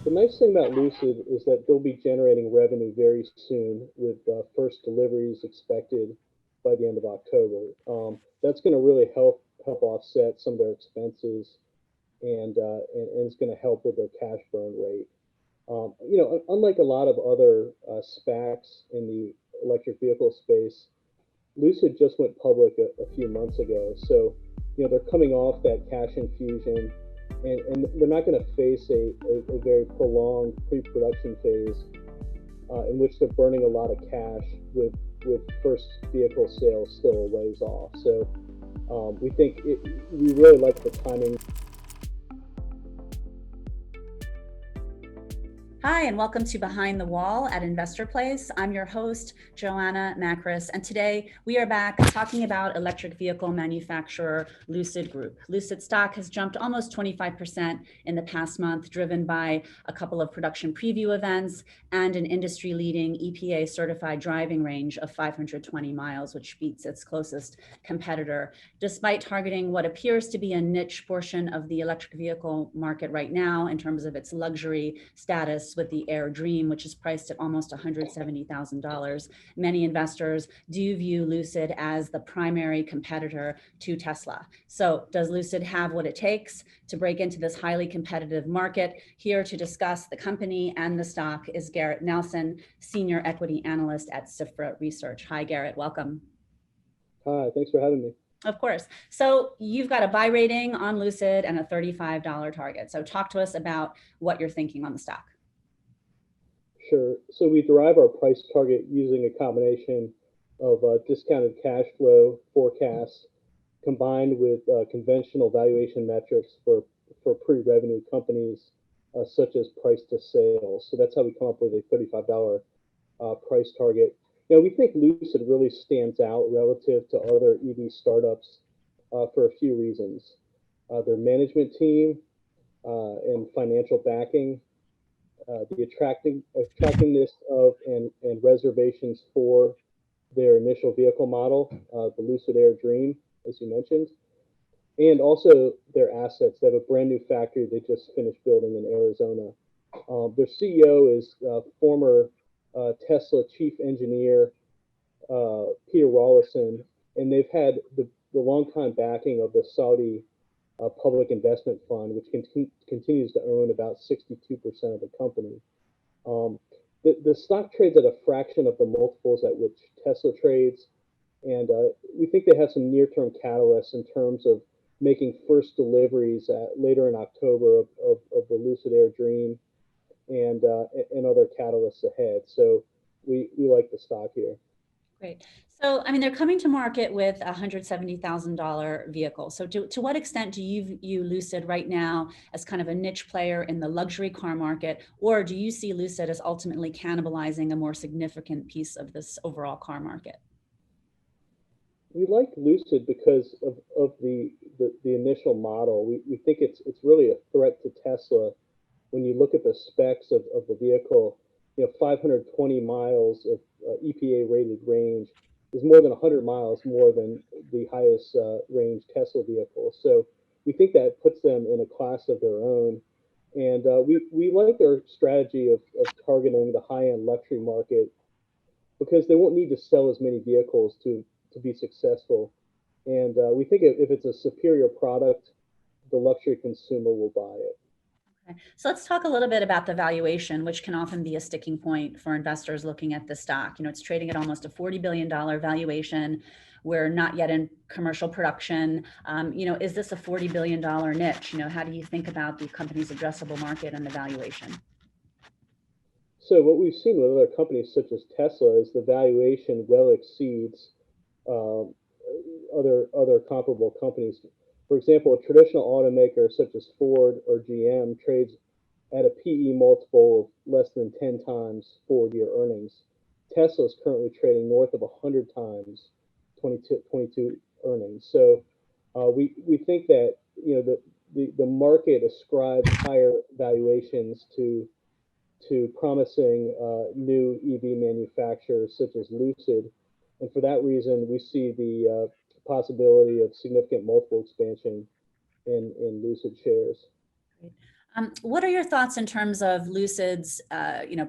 The nice thing about Lucid is that they'll be generating revenue very soon with first deliveries expected by the end of October. That's going to really help offset some of their expenses and it's going to help with their cash burn rate. Unlike a lot of other SPACs in the electric vehicle space, Lucid just went public a few months ago. So, they're coming off that cash infusion and they're not going to face a very prolonged pre-production phase in which they're burning a lot of cash with first vehicle sales still a ways off. So we really like the timing. Hi, and welcome to Behind the Wall at Investor Place. I'm your host, Joanna Macris, and today we are back talking about electric vehicle manufacturer Lucid Group. Lucid stock has jumped almost 25% in the past month, driven by a couple of production preview events and an industry-leading EPA certified driving range of 520 miles, which beats its closest competitor. Despite targeting what appears to be a niche portion of the electric vehicle market right now in terms of its luxury status with the Air Dream, which is priced at almost $170,000. Many investors do view Lucid as the primary competitor to Tesla. So does Lucid have what it takes to break into this highly competitive market? Here to discuss the company and the stock is Garrett Nelson, Senior Equity Analyst at CFRA Research. Hi, Garrett, welcome. Hi, thanks for having me. Of course. So you've got a buy rating on Lucid and a $35 target. So talk to us about what you're thinking on the stock. Sure. So we derive our price target using a combination of discounted cash flow forecasts combined with conventional valuation metrics for pre-revenue companies such as price to sales. So that's how we come up with a $35 price target. We think Lucid really stands out relative to other EV startups for a few reasons. Their management team and financial backing, the attractiveness of and reservations for their initial vehicle model, the Lucid Air Dream, as you mentioned, and also their assets. They have a brand new factory they just finished building in Arizona. Their CEO is former Tesla chief engineer, Peter Rawlinson, and they've had the longtime backing of the Saudi public investment fund, which continues to own about 62% of the company. The stock trades at a fraction of the multiples at which Tesla trades, and we think they have some near-term catalysts in terms of making first deliveries later in October of the Lucid Air Dream and other catalysts ahead. So we like the stock here. Great. So, they're coming to market with a $170,000 vehicle. So to what extent do you view Lucid right now as kind of a niche player in the luxury car market, or do you see Lucid as ultimately cannibalizing a more significant piece of this overall car market? We like Lucid because of the initial model. We think it's really a threat to Tesla when you look at the specs of the vehicle. 520 miles of EPA rated range is more than 100 miles more than the highest range Tesla vehicle. So we think that puts them in a class of their own. And we like their strategy of targeting the high-end luxury market because they won't need to sell as many vehicles to be successful. And we think if it's a superior product, the luxury consumer will buy it. Okay. So let's talk a little bit about the valuation, which can often be a sticking point for investors looking at the stock. It's trading at almost a $40 billion valuation. We're not yet in commercial production. Is this a $40 billion niche? How do you think about the company's addressable market and the valuation? So what we've seen with other companies such as Tesla is the valuation well exceeds other comparable companies. For example, a traditional automaker such as Ford or GM trades at a PE multiple of less than 10 times forward-year earnings. Tesla is currently trading north of 100 times 22 earnings. So we think that the market ascribes higher valuations to promising new EV manufacturers such as Lucid, and for that reason, we see the possibility of significant multiple expansion in Lucid shares. Great. What are your thoughts in terms of Lucid's,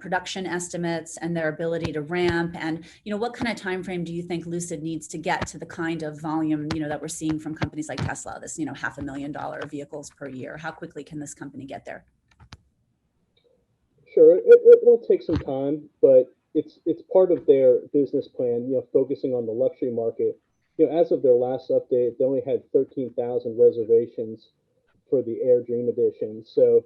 production estimates and their ability to ramp? And what kind of time frame do you think Lucid needs to get to the kind of volume that we're seeing from companies like Tesla? This $500,000 vehicles per year. How quickly can this company get there? Sure, it will take some time, but it's part of their business plan. Focusing on the luxury market. As of their last update, they only had 13,000 reservations for the Air Dream edition. So,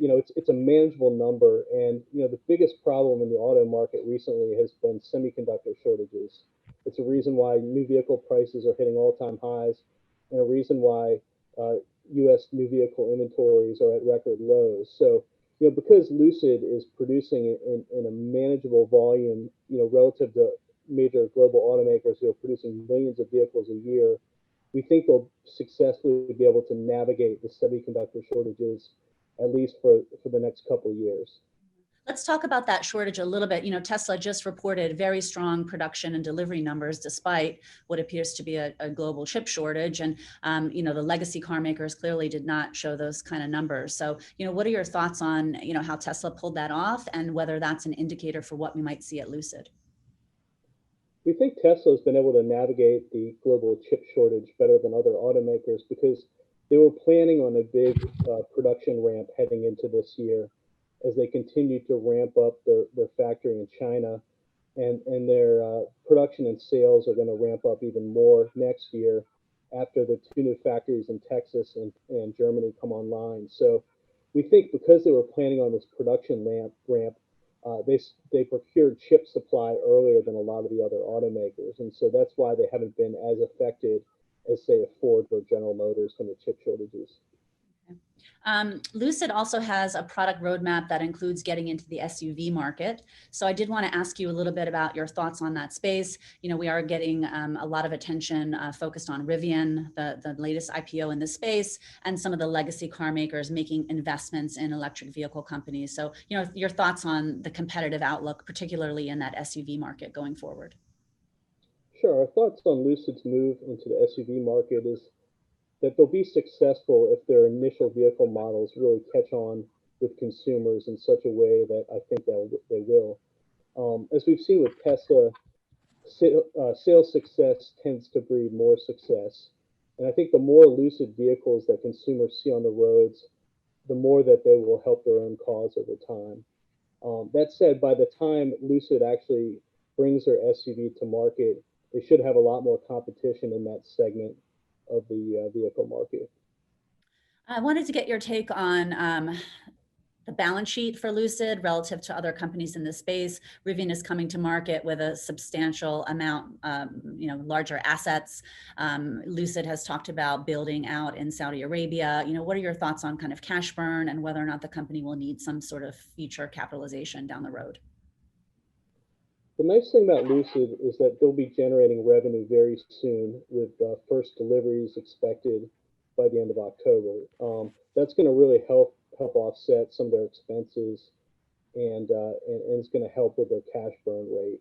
it's a manageable number. And the biggest problem in the auto market recently has been semiconductor shortages. It's a reason why new vehicle prices are hitting all-time highs, and a reason why U.S. new vehicle inventories are at record lows. So, because Lucid is producing it in a manageable volume, relative to major global automakers who are producing millions of vehicles a year, we think they'll successfully be able to navigate the semiconductor shortages, at least for the next couple of years. Let's talk about that shortage a little bit. Tesla just reported very strong production and delivery numbers despite what appears to be a global chip shortage. And, the legacy car makers clearly did not show those kind of numbers. So, what are your thoughts on, how Tesla pulled that off and whether that's an indicator for what we might see at Lucid? We think Tesla's been able to navigate the global chip shortage better than other automakers because they were planning on a big production ramp heading into this year as they continue to ramp up their factory in China. And their production and sales are going to ramp up even more next year after the two new factories in Texas and Germany come online. So we think because they were planning on this production ramp, they procured chip supply earlier than a lot of the other automakers, and so that's why they haven't been as affected as, say, a Ford or General Motors from the chip shortages. Lucid also has a product roadmap that includes getting into the SUV market. So I did want to ask you a little bit about your thoughts on that space. We are getting a lot of attention focused on Rivian, the latest IPO in this space, and some of the legacy car makers making investments in electric vehicle companies. So, your thoughts on the competitive outlook, particularly in that SUV market going forward. Sure. Our thoughts on Lucid's move into the SUV market is that they'll be successful if their initial vehicle models really catch on with consumers in such a way that I think they will. As we've seen with Tesla, sales success tends to breed more success. And I think the more Lucid vehicles that consumers see on the roads, the more that they will help their own cause over time. That said, by the time Lucid actually brings their SUV to market, they should have a lot more competition in that segment of the vehicle market. I wanted to get your take on the balance sheet for Lucid relative to other companies in this space. Rivian is coming to market with a substantial amount, larger assets. Lucid has talked about building out in Saudi Arabia. What are your thoughts on kind of cash burn and whether or not the company will need some sort of future capitalization down the road? The nice thing about Lucid is that they'll be generating revenue very soon with first deliveries expected by the end of October. That's going to really help offset some of their expenses, and it's going to help with their cash burn rate.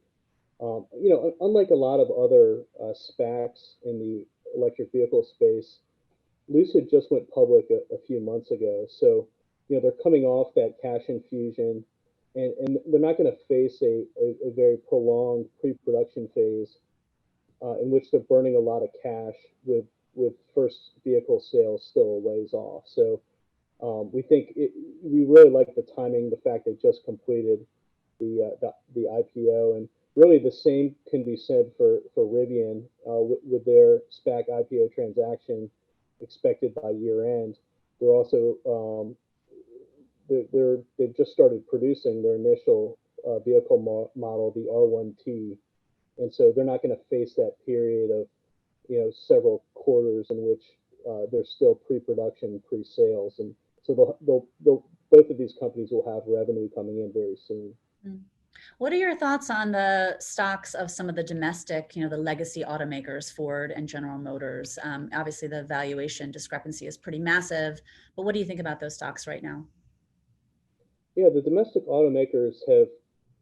Unlike a lot of other SPACs in the electric vehicle space, Lucid just went public a few months ago, so they're coming off that cash infusion. And they're not going to face a very prolonged pre-production phase in which they're burning a lot of cash with first vehicle sales still a ways off. So we really like the timing, the fact they just completed the IPO, and really the same can be said for Rivian with their SPAC IPO transaction expected by year end. They're also they've just started producing their initial vehicle model, the R1T, and so they're not going to face that period of several quarters in which they're still pre-production, pre-sales, and so both of these companies will have revenue coming in very soon. What are your thoughts on the stocks of some of the domestic, the legacy automakers, Ford and General Motors? Obviously, the valuation discrepancy is pretty massive, but what do you think about those stocks right now? Yeah, the domestic automakers have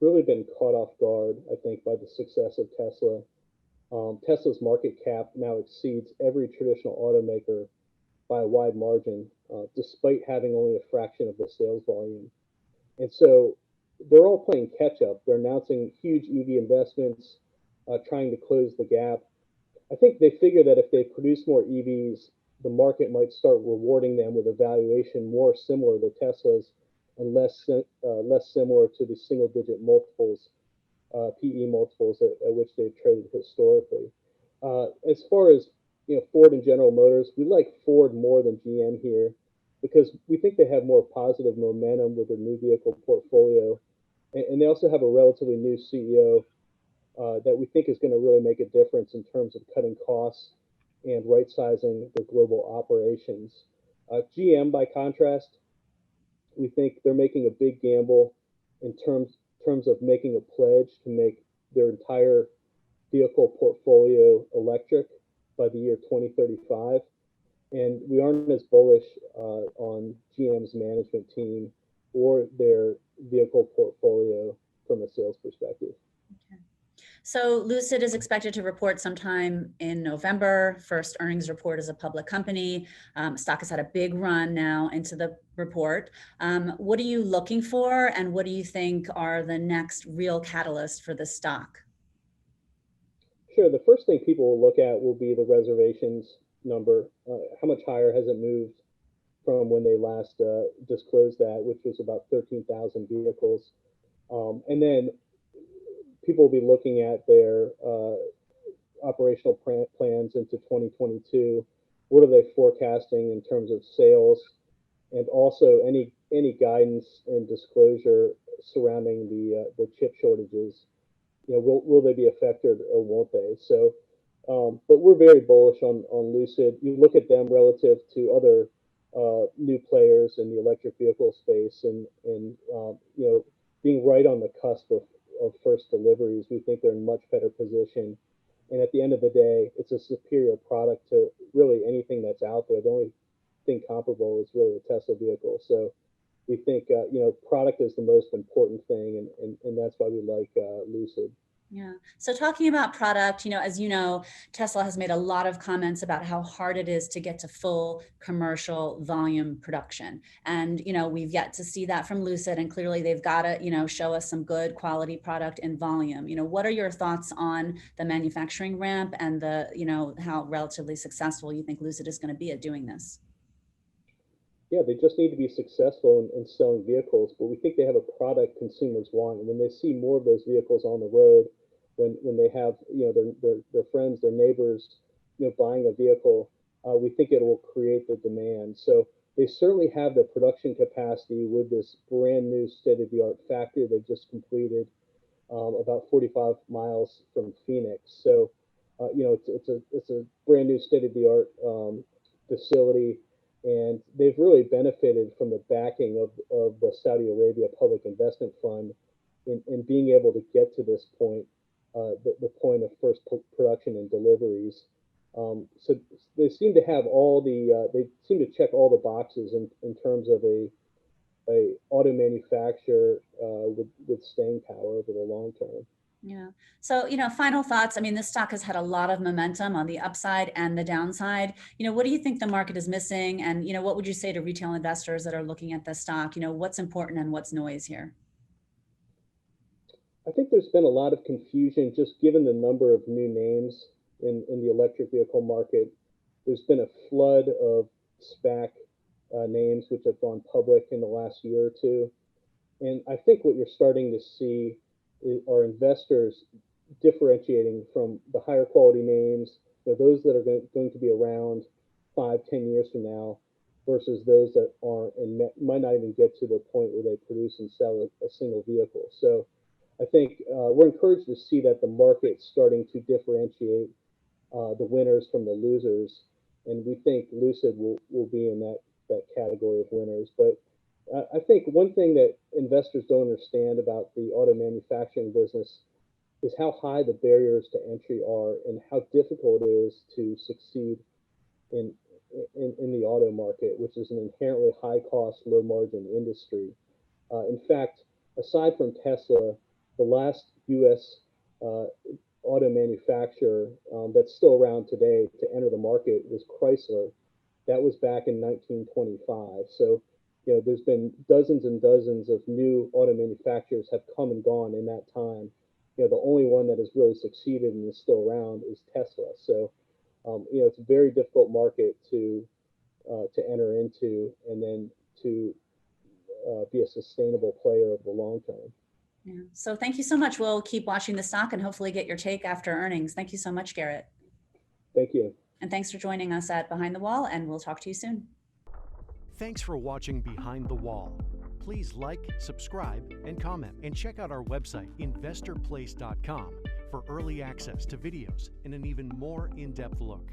really been caught off guard, I think, by the success of Tesla. Tesla's market cap now exceeds every traditional automaker by a wide margin, despite having only a fraction of the sales volume. And so they're all playing catch up. They're announcing huge EV investments, trying to close the gap. I think they figure that if they produce more EVs, the market might start rewarding them with a valuation more similar to Tesla's and less similar to the single-digit multiples, PE multiples at which they've traded historically. As far as Ford and General Motors, we like Ford more than GM here because we think they have more positive momentum with their new vehicle portfolio, and they also have a relatively new CEO that we think is going to really make a difference in terms of cutting costs and right-sizing their global operations. GM, by contrast, we think they're making a big gamble in terms of making a pledge to make their entire vehicle portfolio electric by the year 2035. And we aren't as bullish on GM's management team or their vehicle portfolio from a sales perspective. Okay. So Lucid is expected to report sometime in November. First earnings report as a public company. Stock has had a big run now into the report. What are you looking for, and what do you think are the next real catalysts for the stock? Sure. The first thing people will look at will be the reservations number. How much higher has it moved from when they last disclosed that, which was about 13,000 vehicles? And then people will be looking at their operational plans into 2022. What are they forecasting in terms of sales, and also any guidance and disclosure surrounding the chip shortages? Will they be affected or won't they? So, but we're very bullish on Lucid. You look at them relative to other new players in the electric vehicle space, and being right on the cusp of first deliveries, we think they're in much better position. And at the end of the day, it's a superior product to really anything that's out there. The only thing comparable is really a Tesla vehicle. So we think product is the most important thing, and that's why we like Lucid. Yeah. So talking about product, as you know, Tesla has made a lot of comments about how hard it is to get to full commercial volume production. And, we've yet to see that from Lucid, and clearly they've got to, show us some good quality product in volume. What are your thoughts on the manufacturing ramp and the, how relatively successful you think Lucid is going to be at doing this? Yeah, they just need to be successful in selling vehicles, but we think they have a product consumers want. And when they see more of those vehicles on the road, when they have their friends, their neighbors, buying a vehicle, we think it will create the demand. So they certainly have the production capacity with this brand new state-of-the-art factory they just completed about 45 miles from Phoenix. So it's a brand new state-of-the-art facility. And they've really benefited from the backing of the Saudi Arabia Public Investment Fund in being able to get to this point, the point of first production and deliveries. So they seem to have they seem to check all the boxes in terms of a auto manufacturer with staying power over the long term. Yeah. So, final thoughts. I mean, this stock has had a lot of momentum on the upside and the downside. What do you think the market is missing? And, what would you say to retail investors that are looking at this stock? What's important and what's noise here? I think there's been a lot of confusion just given the number of new names in the electric vehicle market. There's been a flood of SPAC names which have gone public in the last year or two. And I think what you're starting to see are investors differentiating from the higher quality names, those that are going to be around 5-10 years from now, versus those that aren't and might not even get to the point where they produce and sell a single vehicle. So I think we're encouraged to see that the market's starting to differentiate the winners from the losers, and we think Lucid will be in that category of winners. But I think one thing that investors don't understand about the auto manufacturing business is how high the barriers to entry are and how difficult it is to succeed in the auto market, which is an inherently high cost, low margin industry. In fact, aside from Tesla, the last U.S. Auto manufacturer that's still around today to enter the market was Chrysler, That was back in 1925. So, there's been dozens and dozens of new auto manufacturers have come and gone in that time. The only one that has really succeeded and is still around is Tesla. So, it's a very difficult market to enter into, and then to be a sustainable player over the long term. Yeah. So thank you so much. We'll keep watching the stock and hopefully get your take after earnings. Thank you so much, Garrett. Thank you. And thanks for joining us at Behind the Wall, and we'll talk to you soon. Thanks for watching Behind the Wall. Please like, subscribe, and comment. And check out our website, investorplace.com, for early access to videos and an even more in-depth look.